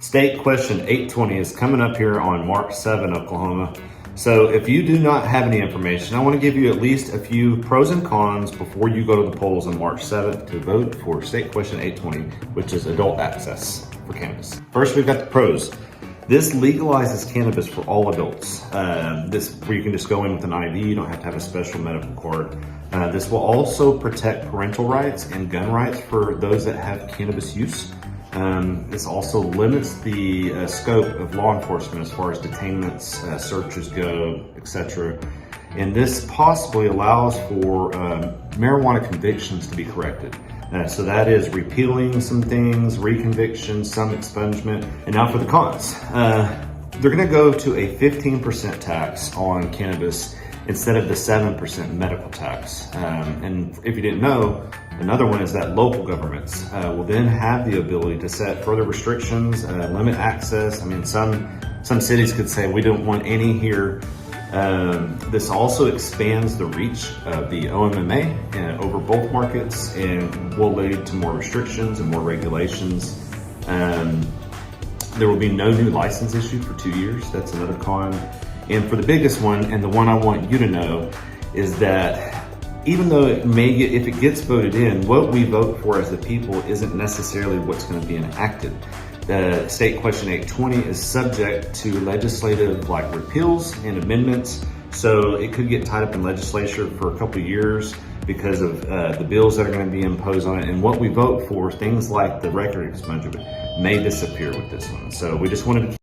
State question 820 is coming up here on March 7, Oklahoma. So if you do not have any information, I want to give you at least a few pros and cons before you go to the polls on March 7th to vote for state question 820, which is adult access for cannabis. First, we've got the pros. This legalizes cannabis for all adults. Where you can just go in with an IV, you don't have to have a special medical card. This will also protect parental rights and gun rights for those that have cannabis use. This also limits the scope of law enforcement as far as detainments, searches go, etc. And this possibly allows for marijuana convictions to be corrected. So that is repealing some things, reconviction, some expungement. And now for the cons. They're gonna go to a 15% tax on cannabis instead of the 7% medical tax. And if you didn't know, another one is that local governments will then have the ability to set further restrictions, limit access. I mean, some cities could say, we don't want any here. This also expands the reach of the OMMA over both markets and will lead to more restrictions and more regulations. There will be no new license issued for 2 years. That's another con. And for the biggest one, and the one I want you to know, is that even though if it gets voted in, what we vote for as the people isn't necessarily what's going to be enacted. The state question 820 is subject to legislative repeals and amendments. So it could get tied up in legislature for a couple of years because of the bills that are going to be imposed on it. And what we vote for, things like the record expungement, may disappear with this one. So we just wanted to